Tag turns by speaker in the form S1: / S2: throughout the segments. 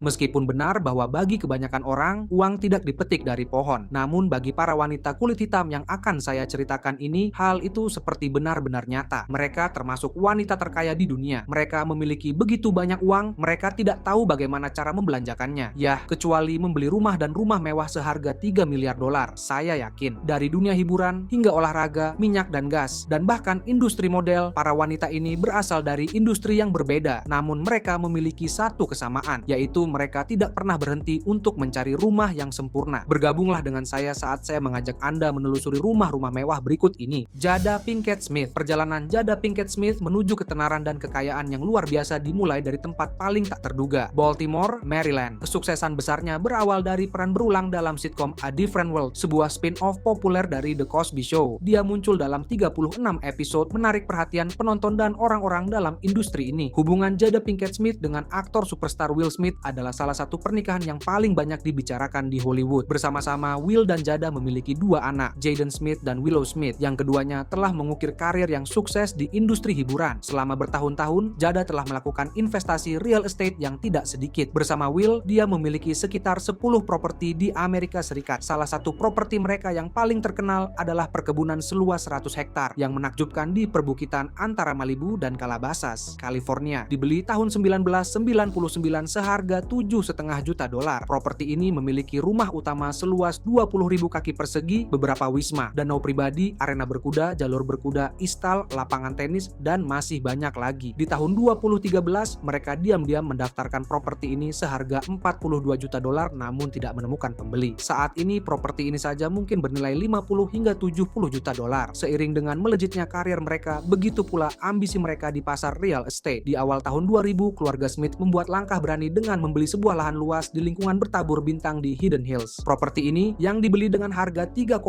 S1: Meskipun benar bahwa bagi kebanyakan orang, uang tidak dipetik dari pohon. Namun bagi para wanita kulit hitam yang akan saya ceritakan ini, hal itu seperti benar-benar nyata. Mereka termasuk wanita terkaya di dunia. Mereka memiliki begitu banyak uang, mereka tidak tahu bagaimana cara membelanjakannya. Yah, kecuali membeli rumah dan rumah mewah seharga 3 miliar dolar. Saya yakin, dari dunia hiburan hingga olahraga, minyak dan gas, dan bahkan industri model, para wanita ini berasal dari industri yang berbeda. Namun mereka memiliki satu kesamaan, yaitu mereka tidak pernah berhenti untuk mencari rumah yang sempurna. Bergabunglah dengan saya saat saya mengajak Anda menelusuri rumah-rumah mewah berikut ini. Jada Pinkett Smith. Perjalanan Jada Pinkett Smith menuju ketenaran dan kekayaan yang luar biasa dimulai dari tempat paling tak terduga, Baltimore, Maryland. Kesuksesan besarnya berawal dari peran berulang dalam sitkom A Different World, sebuah spin-off populer dari The Cosby Show. Dia muncul dalam 36 episode, menarik perhatian penonton dan orang-orang dalam industri ini. Hubungan Jada Pinkett Smith dengan aktor superstar Will Smith adalah salah satu pernikahan yang paling banyak dibicarakan di Hollywood. Bersama-sama, Will dan Jada memiliki dua anak, Jaden Smith dan Willow Smith, yang keduanya telah mengukir karir yang sukses di industri hiburan. Selama bertahun-tahun, Jada telah melakukan investasi real estate yang tidak sedikit. Bersama Will, dia memiliki sekitar 10 properti di Amerika Serikat. Salah satu properti mereka yang paling terkenal adalah perkebunan seluas 100 hektar yang menakjubkan di perbukitan antara Malibu dan Calabasas, California. Dibeli tahun 1999 seharga 7,5 juta dolar. Properti ini memiliki rumah utama seluas 20.000 kaki persegi, beberapa wisma, danau pribadi, arena berkuda, jalur berkuda, istal, lapangan tenis, dan masih banyak lagi. Di tahun 2013, mereka diam-diam mendaftarkan properti ini seharga 42 juta dolar namun tidak menemukan pembeli. Saat ini properti ini saja mungkin bernilai 50 hingga 70 juta dolar. Seiring dengan melejitnya karir mereka, begitu pula ambisi mereka di pasar real estate. Di awal tahun 2000, keluarga Smith membuat langkah berani dengan membeli sebuah lahan luas di lingkungan bertabur bintang di Hidden Hills. Properti ini yang dibeli dengan harga 3,4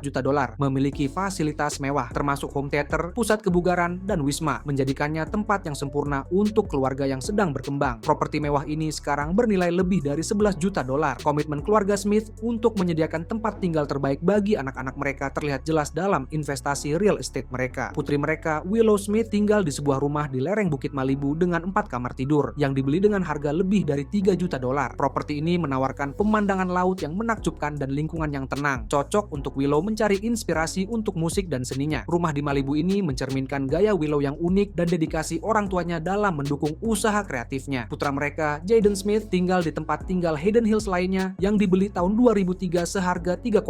S1: juta dolar memiliki fasilitas mewah termasuk home theater, pusat kebugaran, dan wisma, menjadikannya tempat yang sempurna untuk keluarga yang sedang berkembang. Properti mewah ini sekarang bernilai lebih dari 11 juta dolar. Komitmen keluarga Smith untuk menyediakan tempat tinggal terbaik bagi anak-anak mereka terlihat jelas dalam investasi real estate mereka. Putri mereka, Willow Smith, tinggal di sebuah rumah di lereng Bukit Malibu dengan 4 kamar tidur yang dibeli dengan harga lebih dari 3 juta dolar. Properti ini menawarkan pemandangan laut yang menakjubkan dan lingkungan yang tenang, cocok untuk Willow mencari inspirasi untuk musik dan seninya. Rumah di Malibu ini mencerminkan gaya Willow yang unik dan dedikasi orang tuanya dalam mendukung usaha kreatifnya. Putra mereka, Jaden Smith, tinggal di tempat tinggal Hidden Hills lainnya yang dibeli tahun 2003 seharga 3,4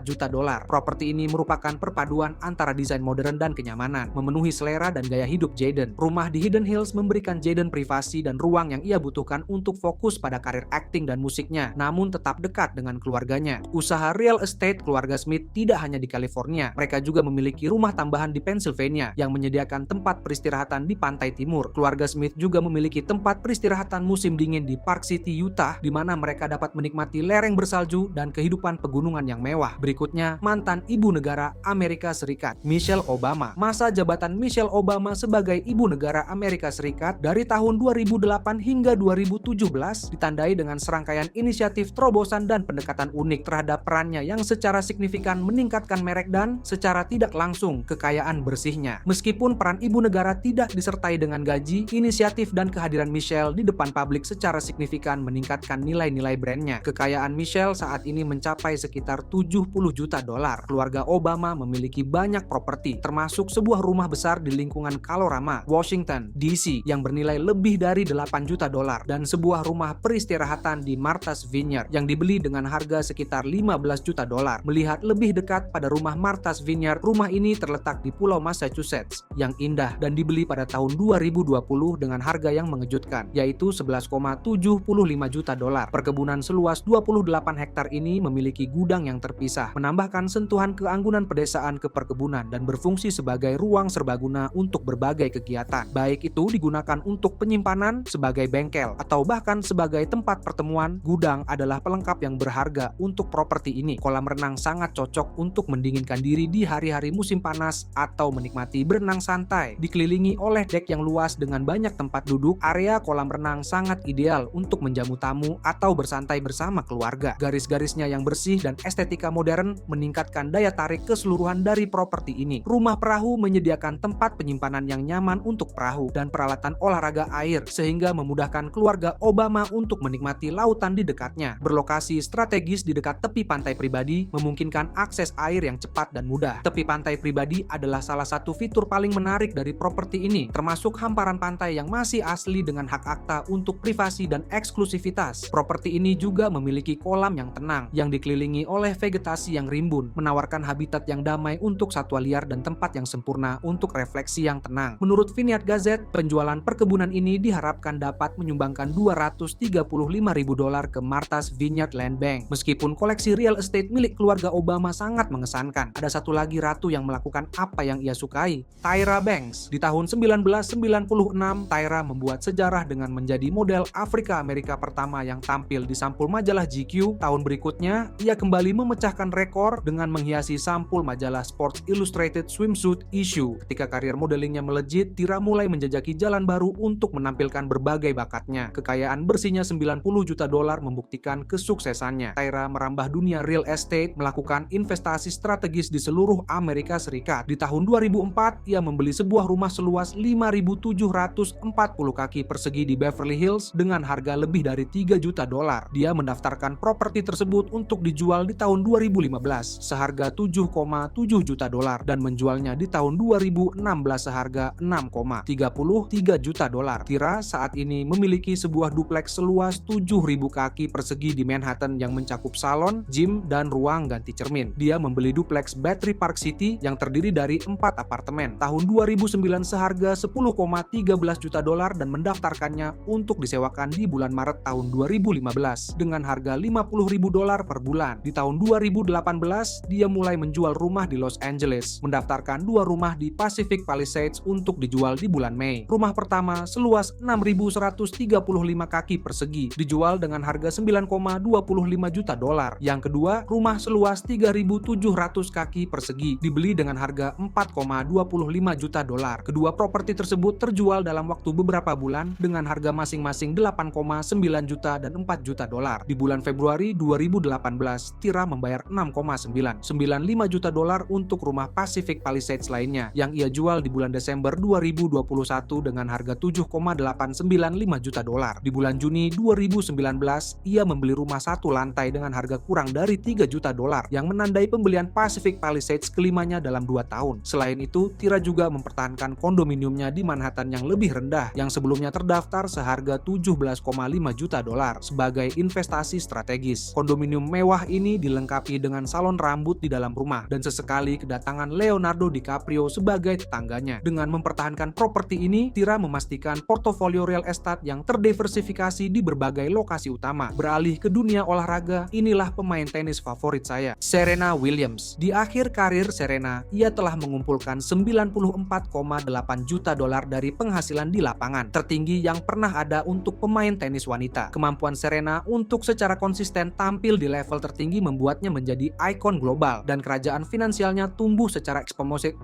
S1: juta dolar. Properti ini merupakan perpaduan antara desain modern dan kenyamanan, memenuhi selera dan gaya hidup Jaden. Rumah di Hidden Hills memberikan Jaden privasi dan ruang yang ia butuhkan untuk fokus pada karir akting dan musiknya, namun tetap dekat dengan keluarganya. Usaha real estate keluarga Smith tidak hanya di California, mereka juga memiliki rumah tambahan di Pennsylvania yang menyediakan tempat peristirahatan di pantai timur. Keluarga Smith juga memiliki tempat peristirahatan musim dingin di Park City, Utah, di mana mereka dapat menikmati lereng bersalju dan kehidupan pegunungan yang mewah. Berikutnya, mantan ibu negara Amerika Serikat, Michelle Obama. Masa jabatan Michelle Obama sebagai ibu negara Amerika Serikat dari tahun 2008 hingga 2017 ditandai dengan serangkaian inisiatif terobosan dan pendekatan unik terhadap perannya yang secara signifikan meningkatkan merek dan secara tidak langsung kekayaan bersihnya. Meskipun peran ibu negara tidak disertai dengan gaji, inisiatif dan kehadiran Michelle di depan publik secara signifikan meningkatkan nilai-nilai brandnya. Kekayaan Michelle saat ini mencapai sekitar 70 juta dolar. Keluarga Obama memiliki banyak properti, termasuk sebuah rumah besar di lingkungan Colorama, Washington, D.C. yang bernilai lebih dari 8 juta dolar dan sebuah rumah peristirahatan di Martha's Vineyard yang dibeli dengan harga sekitar 15 juta dolar. Melihat lebih dekat pada rumah Martha's Vineyard, rumah ini terletak di Pulau Massachusetts yang indah dan dibeli pada tahun 2020 dengan harga yang mengejutkan, yaitu 11,75 juta dolar. Perkebunan seluas 28 hektar ini memiliki gudang yang terpisah, menambahkan sentuhan keanggunan pedesaan ke perkebunan dan berfungsi sebagai ruang serbaguna untuk berbagai kegiatan, baik itu digunakan untuk penyimpanan, sebagai bengkel, atau bahkan sebagai tempat pertemuan. Gudang adalah pelengkap yang berharga untuk properti ini. Kolam renang sangat cocok untuk mendinginkan diri di hari-hari musim panas atau menikmati berenang santai. Dikelilingi oleh dek yang luas dengan banyak tempat duduk, area kolam renang sangat ideal untuk menjamu tamu atau bersantai bersama keluarga. Garis-garisnya yang bersih dan estetika modern meningkatkan daya tarik keseluruhan dari properti ini. Rumah perahu menyediakan tempat penyimpanan yang nyaman untuk perahu dan peralatan olahraga air sehingga memudahkan keluarga Obama untuk menikmati lautan di dekatnya. Berlokasi strategis di dekat tepi pantai pribadi, memungkinkan akses air yang cepat dan mudah. Tepi pantai pribadi adalah salah satu fitur paling menarik dari properti ini, termasuk hamparan pantai yang masih asli dengan hak akta untuk privasi dan eksklusivitas. Properti ini juga memiliki kolam yang tenang, yang dikelilingi oleh vegetasi yang rimbun, menawarkan habitat yang damai untuk satwa liar dan tempat yang sempurna untuk refleksi yang tenang. Menurut Vineyard Gazette, penjualan perkebunan ini diharapkan dapat menyumbangkan $235.000 ke Martha's Vineyard Land Bank. Meskipun koleksi real estate milik keluarga Obama sangat mengesankan, ada satu lagi ratu yang melakukan apa yang ia sukai, Tyra Banks. Di tahun 1996, Tyra membuat sejarah dengan menjadi model Afrika Amerika pertama yang tampil di sampul majalah GQ. Tahun berikutnya, ia kembali memecahkan rekor dengan menghiasi sampul majalah Sports Illustrated Swimsuit issue. Ketika karir modelingnya melejit, Tyra mulai menjajaki jalan baru untuk menampilkan berbagai bakatnya. Kekayaan bersihnya $90 juta membuktikan kesuksesannya. Tyra merambah dunia real estate, melakukan investasi strategis di seluruh Amerika Serikat. Di tahun 2004, ia membeli sebuah rumah seluas 5.740 kaki persegi di Beverly Hills dengan harga lebih dari $3 juta. Dia mendaftarkan properti tersebut untuk dijual di tahun 2015 seharga $7,7 juta dan menjualnya di tahun 2016 seharga $6,33 juta. Tyra saat ini memiliki sebuah dupleks seluas 7.000 kaki persegi di Manhattan yang mencakup salon, gym, dan ruang ganti cermin. Dia membeli dupleks Battery Park City yang terdiri dari 4 apartemen tahun 2009 seharga $10,13 juta dan mendaftarkannya untuk disewakan di bulan Maret tahun 2015 dengan harga $50.000 per bulan. Di tahun 2018, dia mulai menjual rumah di Los Angeles, mendaftarkan 2 rumah di Pacific Palisades untuk dijual di bulan Mei. Rumah pertama seluas 6.135 kaki persegi dijual dengan harga $9,25 juta. Yang kedua, rumah seluas 3.700 kaki persegi dibeli dengan harga $4,25 juta. Kedua properti tersebut terjual dalam waktu beberapa bulan dengan harga masing-masing $8,9 juta dan $4 juta. Di bulan Februari 2018, Tyra membayar $6,995 juta untuk rumah Pacific Palisades lainnya yang ia jual di bulan Desember 2021 dengan harga $7,895 juta. Di bulan Juni 2019, ia membeli rumah satu lantai dengan harga kurang dari $3 juta yang menandai pembelian Pacific Palisades kelimanya dalam 2 tahun. Selain itu, Tyra juga mempertahankan kondominiumnya di Manhattan yang lebih rendah yang sebelumnya terdaftar seharga $17,5 juta sebagai investasi strategis. Kondominium mewah ini dilengkapi dengan salon rambut di dalam rumah dan sesekali kedatangan Leonardo DiCaprio sebagai tetangganya. Dengan mempertahankan properti ini, Tyra memastikan portofolio real estate yang terdiversifikasi di berbagai lokasi utama. Beralih ke dunia olahraga, inilah pemain tenis favorit saya, Serena Williams. Di akhir karir Serena, ia telah mengumpulkan $94,8 juta dari penghasilan di lapangan, tertinggi yang pernah ada untuk pemain tenis wanita. Kemampuan Serena untuk secara konsisten tampil di level tertinggi membuatnya menjadi ikon global dan kerajaan finansialnya tumbuh secara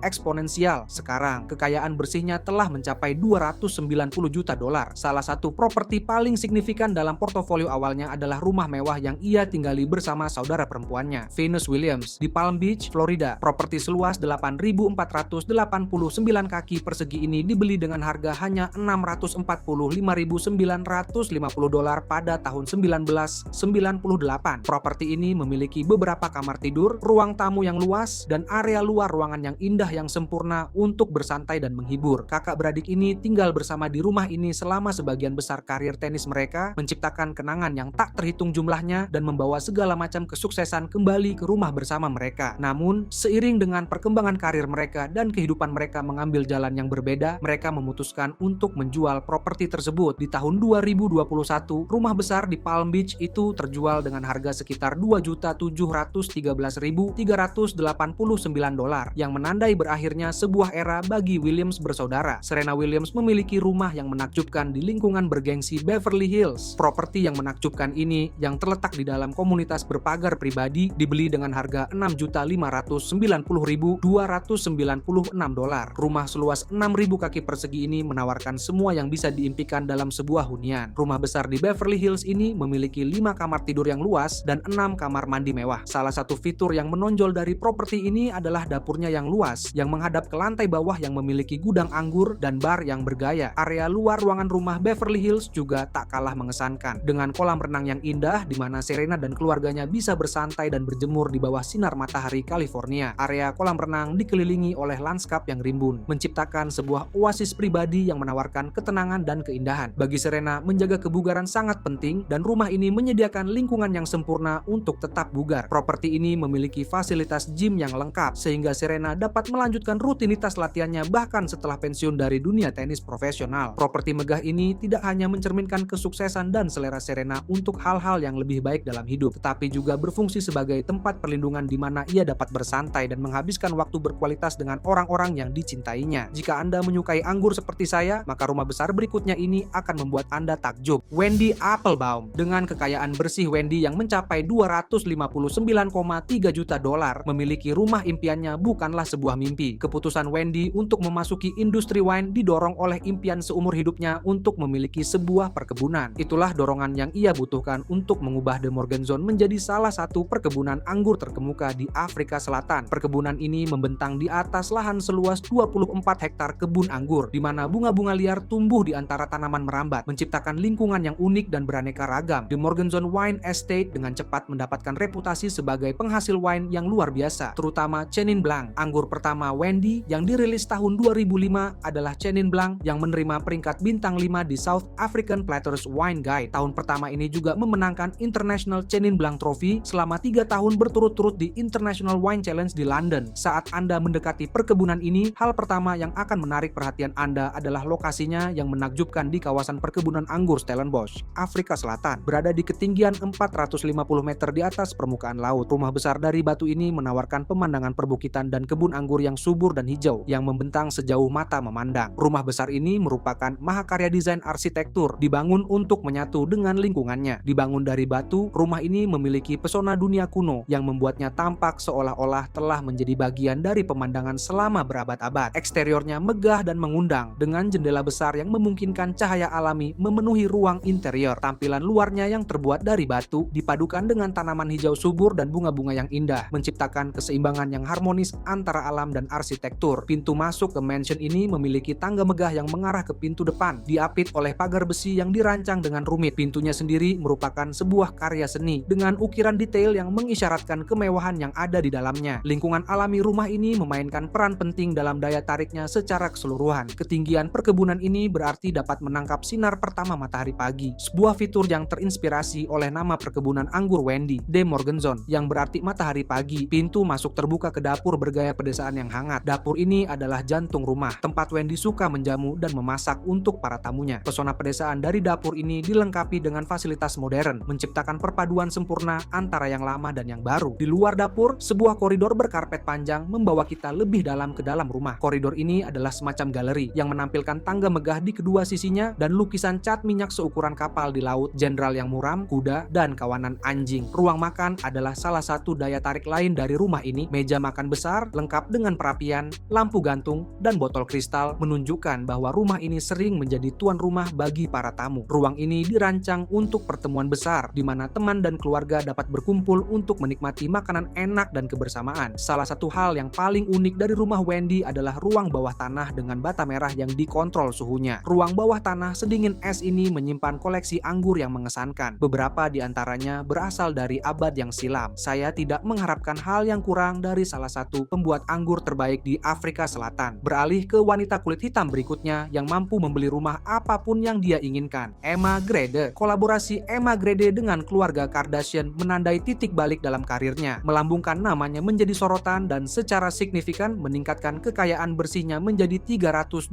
S1: eksponensial. Sekarang, kekayaan bersihnya telah mencapai $290 juta. Salah satu properti paling signifikan dalam portofolio awalnya adalah rumah mewah yang ia tinggali bersama saudara perempuannya, Venus Williams, di Palm Beach, Florida. Properti seluas 8.489 kaki persegi ini dibeli dengan harga hanya $645.950 pada tahun 1998. Properti ini memiliki beberapa kamar tidur, ruang tamu yang luas, dan area luar ruangan yang indah yang sempurna untuk bersantai dan menghibur. Kakak beradik ini tinggal bersama di rumah ini selama sebagian besar karir tenis mereka, menciptakan kenangan yang tak terhitung jumlahnya dan membawa segala macam kesuksesan kembali ke rumah bersama mereka. Namun, seiring dengan perkembangan karir mereka dan kehidupan mereka mengambil jalan yang berbeda, mereka memutuskan untuk menjual properti tersebut. Di tahun 2021, rumah besar di Palm Beach itu terjual dengan harga sekitar $2.713.389 yang menandai berakhirnya sebuah era bagi Williams bersaudara. Serena Williams memiliki rumah yang menakjubkan di lingkungan bergengsi Beverly Hills. Properti yang menakjubkan ini yang terletak di dalam komunitas berpagar pribadi dibeli dengan harga $6.590.296. Rumah seluas 6.000 kaki persegi ini menawarkan semua yang bisa diimpikan dalam sebuah hunian. Rumah besar di Beverly Hills ini memiliki 5 kamar tidur yang luas dan 6 kamar mandi mewah. Salah satu fitur yang menonjol dari properti ini adalah dapurnya yang luas yang menghadap ke lantai bawah yang memiliki gudang anggur dan bar yang bergaya. Area luar ruangan rumah Beverly Hills juga juga tak kalah mengesankan. Dengan kolam renang yang indah di mana Serena dan keluarganya bisa bersantai dan berjemur di bawah sinar matahari California. Area kolam renang dikelilingi oleh lanskap yang rimbun, menciptakan sebuah oasis pribadi yang menawarkan ketenangan dan keindahan. Bagi Serena, menjaga kebugaran sangat penting dan rumah ini menyediakan lingkungan yang sempurna untuk tetap bugar. Properti ini memiliki fasilitas gym yang lengkap sehingga Serena dapat melanjutkan rutinitas latihannya bahkan setelah pensiun dari dunia tenis profesional. Properti megah ini tidak hanya mencerminkan kesuksesan dan selera Serena untuk hal-hal yang lebih baik dalam hidup, tetapi juga berfungsi sebagai tempat perlindungan di mana ia dapat bersantai dan menghabiskan waktu berkualitas dengan orang-orang yang dicintainya. Jika Anda menyukai anggur seperti saya, maka rumah besar berikutnya ini akan membuat Anda takjub. Wendy Applebaum. Dengan kekayaan bersih Wendy yang mencapai 259,3 juta dolar, memiliki rumah impiannya bukanlah sebuah mimpi. Keputusan Wendy untuk memasuki industri wine didorong oleh impian seumur hidupnya untuk memiliki sebuah perkebunan. Itulah dorongan yang ia butuhkan untuk mengubah The Morgan Zone menjadi salah satu perkebunan anggur terkemuka di Afrika Selatan. Perkebunan ini membentang di atas lahan seluas 24 hektar kebun anggur, di mana bunga-bunga liar tumbuh di antara tanaman merambat, menciptakan lingkungan yang unik dan beraneka ragam. The Morgan Zone Wine Estate dengan cepat mendapatkan reputasi sebagai penghasil wine yang luar biasa, terutama Chenin Blanc. Anggur pertama Wendy yang dirilis tahun 2005 adalah Chenin Blanc yang menerima peringkat bintang 5 di South African Platters Wine Guide. Tahun pertama ini juga memenangkan International Chenin Blanc Trophy selama 3 tahun berturut-turut di International Wine Challenge di London. Saat Anda mendekati perkebunan ini, hal pertama yang akan menarik perhatian Anda adalah lokasinya yang menakjubkan di kawasan perkebunan anggur Stellenbosch, Afrika Selatan. Berada di ketinggian 450 meter di atas permukaan laut, rumah besar dari batu ini menawarkan pemandangan perbukitan dan kebun anggur yang subur dan hijau yang membentang sejauh mata memandang. Rumah besar ini merupakan mahakarya desain arsitektur, dibangun untuk menyatu dengan lingkungannya. Dibangun dari batu, rumah ini memiliki pesona dunia kuno yang membuatnya tampak seolah-olah telah menjadi bagian dari pemandangan selama berabad-abad. Eksteriornya megah dan mengundang, dengan jendela besar yang memungkinkan cahaya alami memenuhi ruang interior. Tampilan luarnya yang terbuat dari batu dipadukan dengan tanaman hijau subur dan bunga-bunga yang indah, menciptakan keseimbangan yang harmonis antara alam dan arsitektur. Pintu masuk ke mansion ini memiliki tangga megah yang mengarah ke pintu depan, diapit oleh pagar besi yang dirancang dengan rumit. Pintunya sendiri merupakan sebuah karya seni dengan ukiran detail yang mengisyaratkan kemewahan yang ada di dalamnya. Lingkungan alami rumah ini memainkan peran penting dalam daya tariknya secara keseluruhan. Ketinggian perkebunan ini berarti dapat menangkap sinar pertama matahari pagi, sebuah fitur yang terinspirasi oleh nama perkebunan anggur Wendy, The Morgan Zone, yang berarti matahari pagi. Pintu masuk terbuka ke dapur bergaya pedesaan yang hangat. Dapur ini adalah jantung rumah, tempat Wendy suka menjamu dan memasak untuk para tamunya. Pesona pedesaan dari dapur ini dilengkapi dengan fasilitas modern, menciptakan perpaduan sempurna antara yang lama dan yang baru. Di luar dapur, sebuah koridor berkarpet panjang membawa kita lebih dalam ke dalam rumah. Koridor ini adalah semacam galeri yang menampilkan tangga megah di kedua sisinya dan lukisan cat minyak seukuran kapal di laut, jenderal yang muram, kuda, dan kawanan anjing. Ruang makan adalah salah satu daya tarik lain dari rumah ini. Meja makan besar, lengkap dengan perapian, lampu gantung, dan botol kristal menunjukkan bahwa rumah ini sering menjadi tuan rumah bagi para tamu. Ruang ini dirancang untuk pertemuan besar, di mana teman dan keluarga dapat berkumpul untuk menikmati makanan enak dan kebersamaan. Salah satu hal yang paling unik dari rumah Wendy adalah ruang bawah tanah dengan bata merah yang dikontrol suhunya. Ruang bawah tanah sedingin es ini menyimpan koleksi anggur yang mengesankan. Beberapa di antaranya berasal dari abad yang silam. Saya tidak mengharapkan hal yang kurang dari salah satu pembuat anggur terbaik di Afrika Selatan. Beralih ke wanita kulit hitam berikutnya yang mampu membeli rumah apapun yang dia inginkan, Emma Grede. Kolaborasi Emma Grede dengan keluarga Kardashian menandai titik balik dalam karirnya, melambungkan namanya menjadi sorotan dan secara signifikan meningkatkan kekayaan bersihnya menjadi 320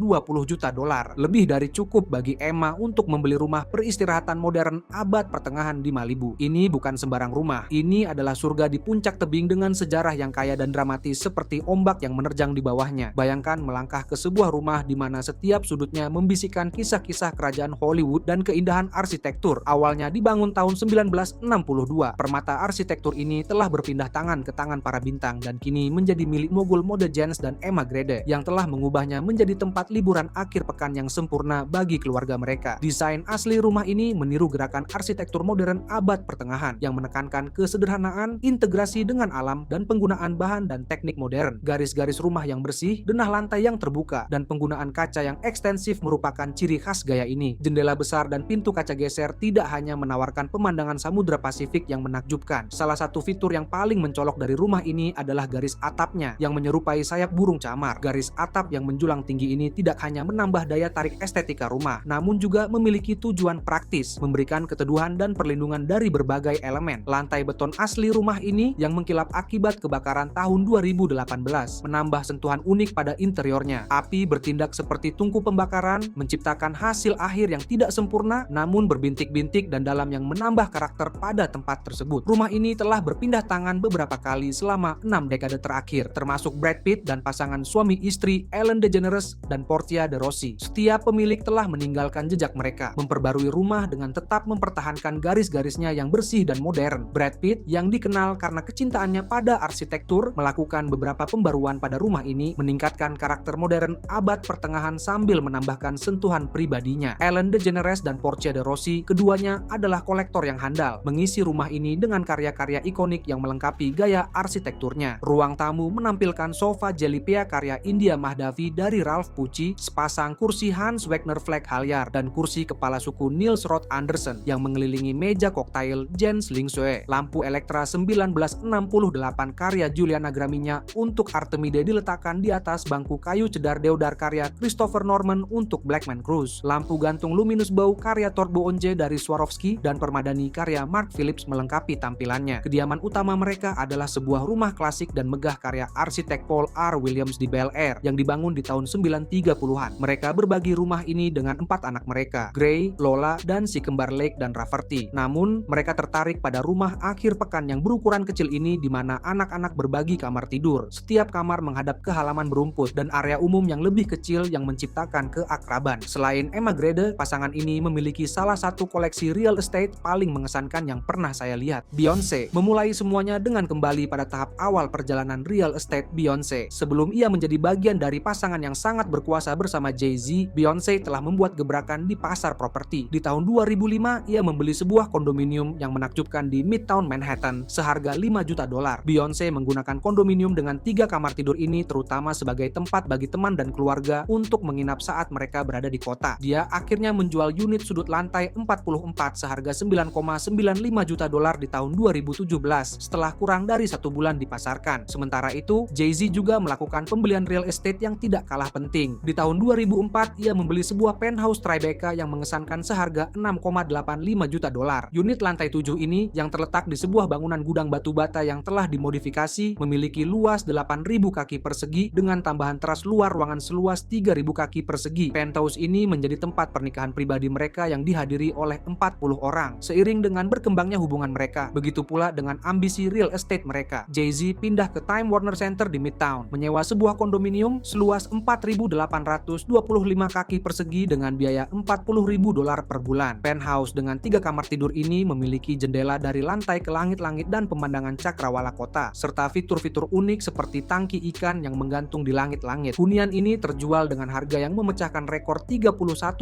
S1: juta dolar. Lebih dari cukup bagi Emma untuk membeli rumah peristirahatan modern abad pertengahan di Malibu. Ini bukan sembarang rumah. Ini adalah surga di puncak tebing dengan sejarah yang kaya dan dramatis seperti ombak yang menerjang di bawahnya. Bayangkan melangkah ke sebuah rumah di mana setiap sudutnya membisikkan kisah-kisah kerajaan Hollywood dan keindahan arsitektur. Awalnya dibangun tahun 1962, permata arsitektur ini telah berpindah tangan ke tangan para bintang dan kini menjadi milik mogul mode Jens dan Emma Grede yang telah mengubahnya menjadi tempat liburan akhir pekan yang sempurna bagi keluarga mereka. Desain asli rumah ini meniru gerakan arsitektur modern abad pertengahan yang menekankan kesederhanaan, integrasi dengan alam, dan penggunaan bahan dan teknik modern. Garis-garis rumah yang bersih, denah lantai yang terbuka, dan penggunaan kaca yang ekstensif merupakan ciri khas gaya ini. Jendela Jendela besar dan pintu kaca geser tidak hanya menawarkan pemandangan Samudra Pasifik yang menakjubkan. Salah satu fitur yang paling mencolok dari rumah ini adalah garis atapnya yang menyerupai sayap burung camar. Garis atap yang menjulang tinggi ini tidak hanya menambah daya tarik estetika rumah, namun juga memiliki tujuan praktis, memberikan keteduhan dan perlindungan dari berbagai elemen. Lantai beton asli rumah ini yang mengkilap akibat kebakaran tahun 2018 menambah sentuhan unik pada interiornya. Api bertindak seperti tungku pembakaran, menciptakan hasil akhir yang tidak sempurna namun berbintik-bintik dan dalam yang menambah karakter pada tempat tersebut. Rumah ini telah berpindah tangan beberapa kali selama 6 dekade terakhir, termasuk Brad Pitt dan pasangan suami istri Ellen DeGeneres dan Portia de Rossi. Setiap pemilik telah meninggalkan jejak mereka, memperbarui rumah dengan tetap mempertahankan garis-garisnya yang bersih dan modern. Brad Pitt yang dikenal karena kecintaannya pada arsitektur melakukan beberapa pembaruan pada rumah ini, meningkatkan karakter modern abad pertengahan sambil menambahkan sentuhan pribadinya. Ellen DeGeneres dan Portia de Rossi keduanya adalah kolektor yang handal, mengisi rumah ini dengan karya-karya ikonik yang melengkapi gaya arsitekturnya. Ruang tamu menampilkan sofa Jellypia karya India Mahdavi dari Ralph Pucci, sepasang kursi Hans Wegner Fleck Halyard, dan kursi kepala suku Niels Roth Andersen yang mengelilingi meja koktail Jens Lingsøe. Lampu Elektra 1968 karya Juliana Graminya untuk Artemide diletakkan di atas bangku kayu cedar deodar karya Christopher Norman untuk Blackman Cruise. Lampu gantung luminus bau karya Torbo Onje dari Swarovski dan permadani karya Mark Phillips melengkapi tampilannya. Kediaman utama mereka adalah sebuah rumah klasik dan megah karya arsitek Paul R. Williams di Bel Air yang dibangun di tahun 1930-an. Mereka berbagi rumah ini dengan 4 anak mereka, Gray, Lola, dan si kembar Lake dan Rafferty. Namun, mereka tertarik pada rumah akhir pekan yang berukuran kecil ini di mana anak-anak berbagi kamar tidur. Setiap kamar menghadap ke halaman berumput dan area umum yang lebih kecil yang menciptakan keakraban. Selain Emma Grede, pasangan ini memiliki salah satu koleksi real estate paling mengesankan yang pernah saya lihat. Beyoncé memulai semuanya dengan kembali pada tahap awal perjalanan real estate Beyoncé. Sebelum ia menjadi bagian dari pasangan yang sangat berkuasa bersama Jay-Z, Beyoncé telah membuat gebrakan di pasar properti. Di tahun 2005, ia membeli sebuah kondominium yang menakjubkan di Midtown Manhattan seharga $5 juta. Beyoncé menggunakan kondominium dengan 3 kamar tidur ini terutama sebagai tempat bagi teman dan keluarga untuk menginap saat mereka berada di kota. Dia akhirnya menjual unit sudut lantai 44 seharga $9,95 juta di tahun 2017 setelah kurang dari 1 bulan dipasarkan. Sementara itu, Jay-Z juga melakukan pembelian real estate yang tidak kalah penting. Di tahun 2004, ia membeli sebuah penthouse Tribeca yang mengesankan seharga $6,85 juta. Unit lantai 7 ini yang terletak di sebuah bangunan gudang batu bata yang telah dimodifikasi memiliki luas 8.000 kaki persegi dengan tambahan teras luar ruangan seluas 3.000 kaki persegi. Penthouse ini menjadi tempat pernikahan pribadi mereka yang dihadiri oleh 40 orang. Seiring dengan berkembangnya hubungan mereka, begitu pula dengan ambisi real estate mereka. Jay-Z pindah ke Time Warner Center di Midtown, menyewa sebuah kondominium seluas 4.825 kaki persegi dengan biaya $40.000 per bulan. Penthouse dengan 3 kamar tidur ini memiliki jendela dari lantai ke langit-langit dan pemandangan cakrawala kota, serta fitur-fitur unik seperti tangki ikan yang menggantung di langit-langit. Hunian ini terjual dengan harga yang memecahkan rekor $31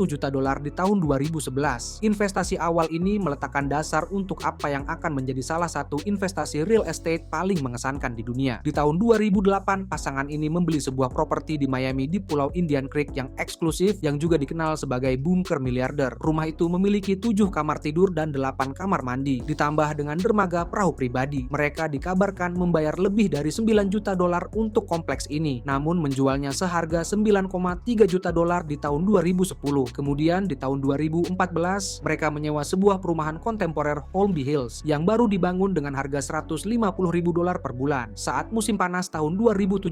S1: juta di tahun 2011. Investasi awal ini meletakkan dasar untuk apa yang akan menjadi salah satu investasi real estate paling mengesankan di dunia. Di tahun 2008, pasangan ini membeli sebuah properti di Miami di Pulau Indian Creek yang eksklusif yang juga dikenal sebagai bunker miliarder. Rumah itu memiliki 7 kamar tidur dan 8 kamar mandi, ditambah dengan dermaga perahu pribadi. Mereka dikabarkan membayar lebih dari $9 juta untuk kompleks ini, namun menjualnya seharga $9,3 juta di tahun 2010. Kemudian di tahun 2014, mereka menyewa sebuah perumahan kontemporer Holmby Hills yang baru dibangun dengan harga $150.000 per bulan. Saat musim panas tahun 2017,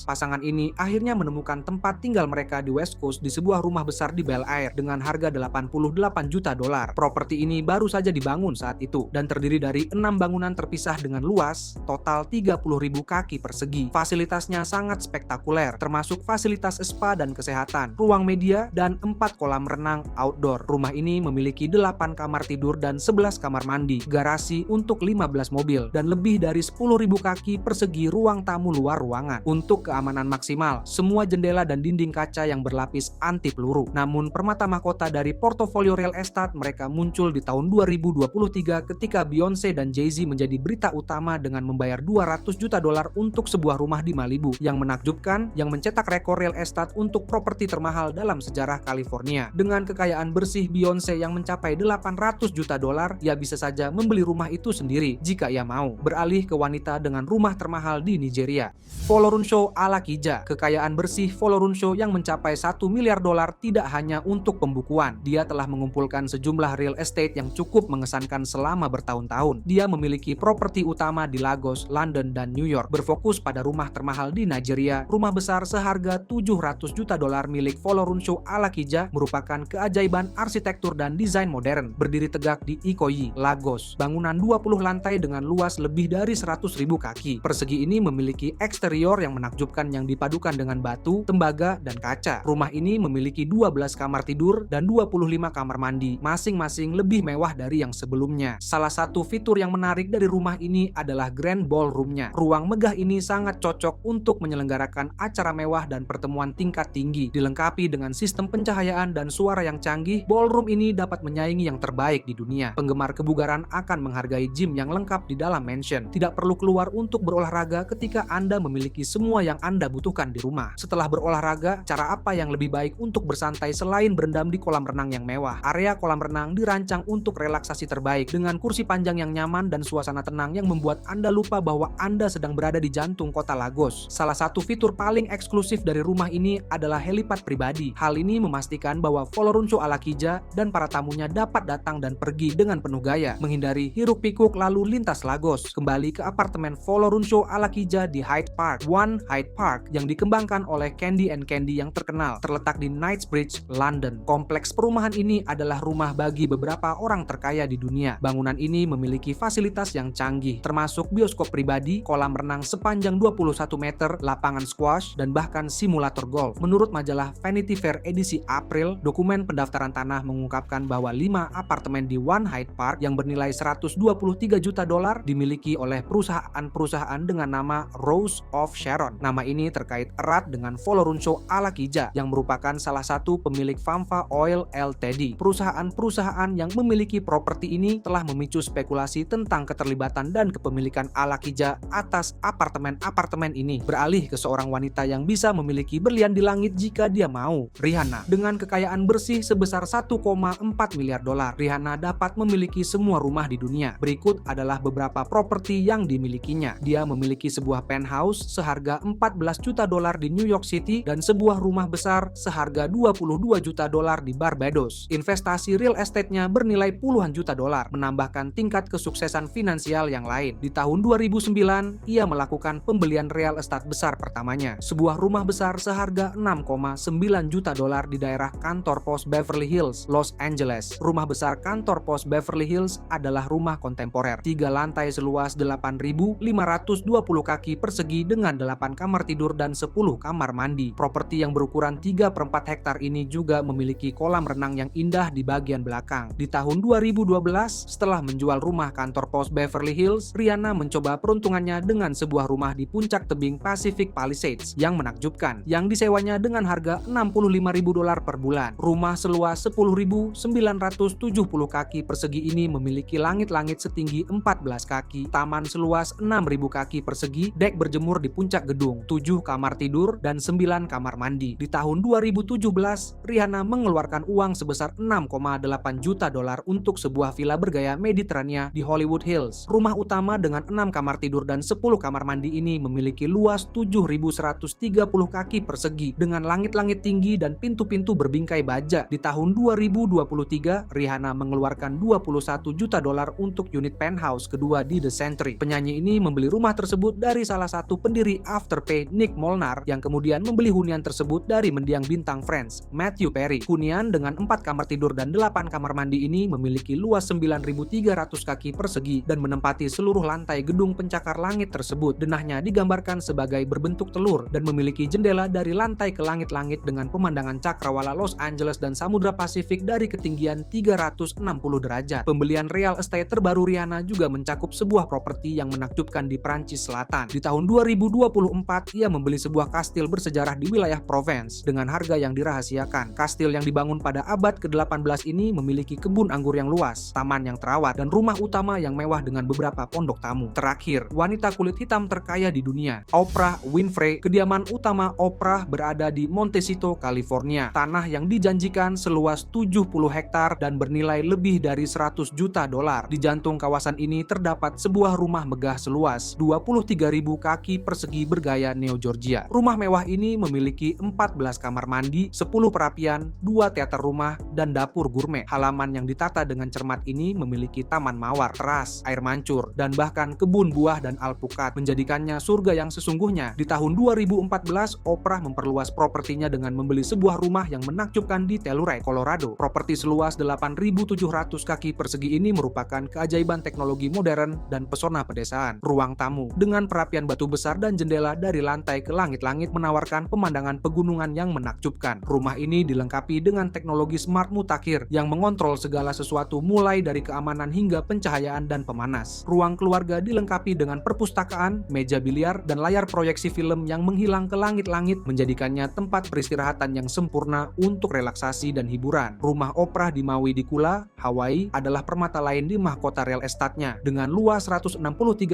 S1: pasangan ini akhirnya menemukan tempat tinggal mereka di West Coast di sebuah rumah besar di Bel Air dengan harga $88 juta. Properti ini baru saja dibangun saat itu dan terdiri dari 6 bangunan terpisah dengan luas total 30.000 kaki persegi. Fasilitasnya sangat spektakuler, termasuk fasilitas spa dan kesehatan, ruang media, dan 4 kolam renang outdoor. Rumah ini memiliki 8 kamar tidur dan 11 kamar mandi, garasi untuk 15 mobil, dan lebih dari 10.000 kaki persegi ruang tamu luar ruangan. Untuk keamanan maksimal, semua jendela dan dinding kaca yang berlapis anti peluru. Namun permata mahkota dari portofolio real estate mereka muncul di tahun 2023 ketika Beyoncé dan Jay-Z menjadi berita utama dengan membayar $200 juta untuk sebuah rumah di Malibu yang menakjubkan yang mencetak rekor real estate untuk properti termahal dalam sejarah California. Dengan kekayaan bersih Beyonce yang mencapai 800 juta dolar, ia bisa saja membeli rumah itu sendiri jika ia mau. Beralih ke wanita dengan rumah termahal di Nigeria. Folorunsho Alakija. Kekayaan bersih Folorunsho yang mencapai 1 miliar dolar tidak hanya untuk pembukuan. Dia telah mengumpulkan sejumlah real estate yang cukup mengesankan selama bertahun-tahun. Dia memiliki properti utama di Lagos, London, dan New York. Berfokus pada rumah termahal di Nigeria, rumah besar seharga 700 juta dolar milik Folorunsho Alakija merupakan keajaiban arsitektur dan desain modern. Berdiri tegak di Ikoyi, Lagos. Bangunan 20 lantai dengan luas lebih dari 100.000 kaki. Persegi ini memiliki eksterior yang menakjubkan yang dipadukan dengan batu, tembaga, dan kaca. Rumah ini memiliki 12 kamar tidur dan 25 kamar mandi, masing-masing lebih mewah dari yang sebelumnya. Salah satu fitur yang menarik dari rumah ini adalah grand ballroom-nya. Ruang megah ini sangat cocok untuk menyelenggarakan acara mewah dan pertemuan tingkat tinggi. Dilengkapi dengan sistem pencahayaan dan suara yang canggih, ballroom ini dapat menyaingi yang terbaik di dunia. Penggemar kebugaran akan menghargai gym yang lengkap di dalam mansion. Tidak perlu keluar untuk berolahraga ketika Anda memiliki semua yang Anda butuhkan di rumah. Setelah berolahraga, cara apa yang lebih baik untuk bersantai selain berendam di kolam renang yang mewah? Area kolam renang dirancang untuk relaksasi terbaik dengan kursi panjang yang nyaman dan suasana tenang yang membuat Anda lupa bahwa Anda sedang berada di jantung kota Lagos. Salah satu fitur paling eksklusif dari rumah ini adalah helipad pribadi. Hal ini memastikan bahwa Folorunsho Alakija dan para tamunya dapat datang dan pergi dengan penuh gaya, menghindari hiruk-pikuk lalu lintas Lagos. Kembali ke apartemen Folorunsho Alakija di Hyde Park. One Hyde Park yang dikembangkan oleh Candy and Candy yang terkenal, terletak di Knightsbridge, London. Kompleks perumahan ini adalah rumah bagi beberapa orang terkaya di dunia. Bangunan ini memiliki fasilitas yang canggih, termasuk bioskop pribadi, kolam renang sepanjang 21 meter, lapangan squash, dan bahkan simulator golf. Menurut majalah Vanity Fair edisi April, dokumen pendaftaran tanah mengungkapkan bahwa 5 apartemen di One Hyde Park yang bernilai 123 juta dolar dimiliki oleh perusahaan-perusahaan dengan nama Rose of Sharon. Nama ini terkait erat dengan Folorunsho Alakija yang merupakan salah satu pemilik Famfa Oil Ltd. Perusahaan-perusahaan yang memiliki properti ini telah memicu spekulasi tentang keterlibatan dan kepemilikan Alakija atas apartemen-apartemen ini. Beralih ke seorang wanita yang bisa memiliki berlian di langit jika dia mau. Rihanna. Dengan kekayaan bersih sebesar 1,4 miliar dolar, Rihanna dapat memiliki semua rumah di dunia. Berikut adalah beberapa properti yang dimilikinya. Dia memiliki sebuah penthouse seharga 14 juta dolar di New York City dan sebuah rumah besar seharga 22 juta dolar di Barbados. Investasi real estate-nya bernilai puluhan juta dolar, menambahkan tingkat kesuksesan finansial yang lain. Di tahun 2009, ia melakukan pembelian real estate besar pertamanya, sebuah rumah besar seharga 6,9 juta dolar di daerah kantor pos Beverly Hills, Los Angeles. Rumah besar kantor pos Beverly Hills adalah rumah kontemporer, 3 lantai seluas 8.520 kaki persegi dengan 8 kamar tidur dan 10 kamar mandi. Properti yang berukuran 3/4 hektar ini juga memiliki kolam renang yang indah di bagian belakang. Di tahun 2012, setelah menjual rumah kantor pos Beverly Hills, Rihanna mencoba peruntungannya dengan sebuah rumah di puncak tebing Pacific Palisades yang menakjubkan, yang disewanya dengan harga 65.000 dolar per bulan. Rumah seluas 10.970 kaki persegi ini memiliki langit-langit setinggi 14 kaki, taman seluas 6.000 kaki persegi, dek berjemur di puncak gedung, 7 kamar tidur, dan 9 kamar mandi. Di tahun 2017, Rihanna mengeluarkan uang sebesar 6,8 juta dolar untuk sebuah villa bergaya Mediterania di Hollywood Hills. Rumah utama dengan 6 kamar tidur dan 10 kamar mandi ini memiliki luas 7.130 kaki persegi dengan langit-langit tinggi dan pintu-pintu berbingkai baja. Di tahun 2023, Rihanna mengeluarkan 21 juta dolar untuk unit penthouse kedua di The Century. Penyanyi ini membeli rumah tersebut dari salah satu pendiri Afterpay, Nick Molnar, yang kemudian membeli hunian tersebut dari mendiang bintang Friends, Matthew Perry. Hunian dengan 4 kamar tidur dan 8 kamar mandi ini memiliki luas 9.300 kaki persegi dan menempati seluruh lantai gedung pencakar langit tersebut. Denahnya digambarkan sebagai berbentuk telur dan memiliki jendela dari lantai ke langit-langit dengan pemandangan cakrawala Los Angeles dan Samudra Pasifik dari ketinggian 360 derajat. Pembelian real estate terbaru Rihanna juga mencakup sebuah properti yang menakjubkan di Prancis Selatan. Di tahun 2024, ia membeli sebuah kastil bersejarah di wilayah Provence dengan harga yang dirahasiakan. Kastil yang dibangun pada abad ke-18 ini memiliki kebun anggur yang luas, taman yang terawat, dan rumah utama yang mewah dengan beberapa pondok tamu. Terakhir, wanita kulit hitam terkaya di dunia, Oprah Winfrey. Kediaman utama Oprah berada di Montecito, California. Tanah yang dijanjikan dimiliki seluas 70 hektar dan bernilai lebih dari 100 juta dolar. Di jantung kawasan ini terdapat sebuah rumah megah seluas 23.000 kaki persegi bergaya Neo-Georgia. Rumah mewah ini memiliki 14 kamar mandi, 10 perapian, 2 teater rumah, dan dapur gourmet. Halaman yang ditata dengan cermat ini memiliki taman mawar, teras, air mancur, dan bahkan kebun buah dan alpukat, menjadikannya surga yang sesungguhnya. Di tahun 2014, Oprah memperluas propertinya dengan membeli sebuah rumah yang menakjubkan di Telluride, Colorado. Properti seluas 8.700 kaki persegi ini merupakan keajaiban teknologi modern dan pesona pedesaan. Ruang tamu dengan perapian batu besar dan jendela dari lantai ke langit-langit menawarkan pemandangan pegunungan yang menakjubkan. Rumah ini dilengkapi dengan teknologi smart mutakhir yang mengontrol segala sesuatu mulai dari keamanan hingga pencahayaan dan pemanas. Ruang keluarga dilengkapi dengan perpustakaan, meja biliar, dan layar proyeksi film yang menghilang ke langit-langit, menjadikannya tempat peristirahatan yang sempurna untuk relaksasi dan hiburan. Rumah Oprah di Maui di Kula, Hawaii adalah permata lain di mahkota real estate-nya. Dengan luas 163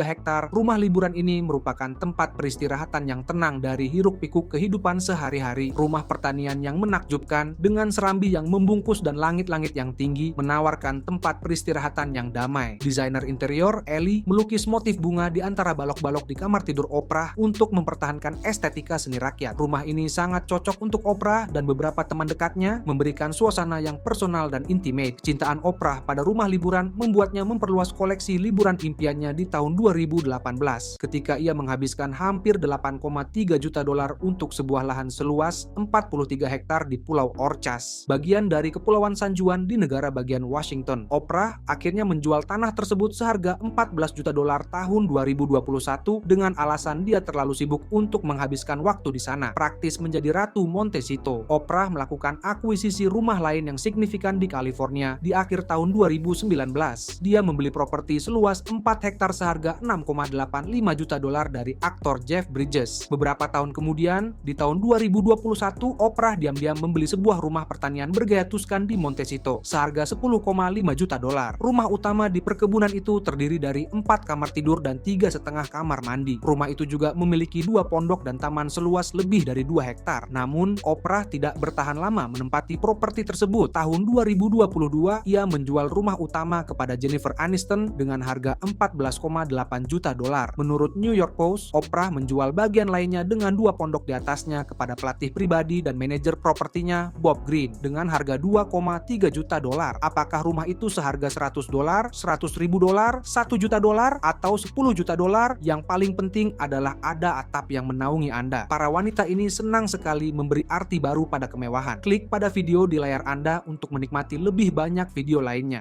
S1: hektar, rumah liburan ini merupakan tempat peristirahatan yang tenang dari hiruk-pikuk kehidupan sehari-hari. Rumah pertanian yang menakjubkan dengan serambi yang membungkus dan langit-langit yang tinggi menawarkan tempat peristirahatan yang damai. Desainer interior Ellie melukis motif bunga di antara balok-balok di kamar tidur Oprah untuk mempertahankan estetika seni rakyat. Rumah ini sangat cocok untuk Oprah dan beberapa teman dekatnya, memberikan suasana yang personal dan intimate. Kecintaan Oprah pada rumah liburan membuatnya memperluas koleksi liburan impiannya di tahun 2018 ketika ia menghabiskan hampir 8,3 juta dolar untuk sebuah lahan seluas 43 hektar di Pulau Orcas, bagian dari Kepulauan San Juan di negara bagian Washington. Oprah akhirnya menjual tanah tersebut seharga 14 juta dolar tahun 2021 dengan alasan dia terlalu sibuk untuk menghabiskan waktu di sana, praktis menjadi Ratu Montecito. Oprah melakukan akuisisi rumah lain yang signifikan di California di akhir tahun 2019. Dia membeli properti seluas 4 hektar seharga 6,85 juta dolar dari aktor Jeff Bridges. Beberapa tahun kemudian, di tahun 2021, Oprah diam-diam membeli sebuah rumah pertanian bergaya Tuscan di Montecito seharga 10,5 juta dolar. Rumah utama di perkebunan itu terdiri dari 4 kamar tidur dan 3,5 kamar mandi. Rumah itu juga memiliki 2 pondok dan taman seluas lebih dari 2 hektar. Namun, Oprah tidak bertahan lama menempati properti tersebut. Tahun 2022, ia menjual rumah utama kepada Jennifer Aniston dengan harga 14,8 juta dolar. Menurut New York Post, Oprah menjual bagian lainnya dengan 2 pondok di atasnya kepada pelatih pribadi dan manajer propertinya Bob Green dengan harga 2,3 juta dolar. Apakah rumah itu seharga 100 dolar, 100 ribu dolar, 1 juta dolar, atau 10 juta dolar? Yang paling penting adalah ada atap yang menaungi Anda. Para wanita ini senang sekali memberi arti baru pada kemewahan. Klik pada video di layar Anda untuk menikmati lebih banyak video lainnya.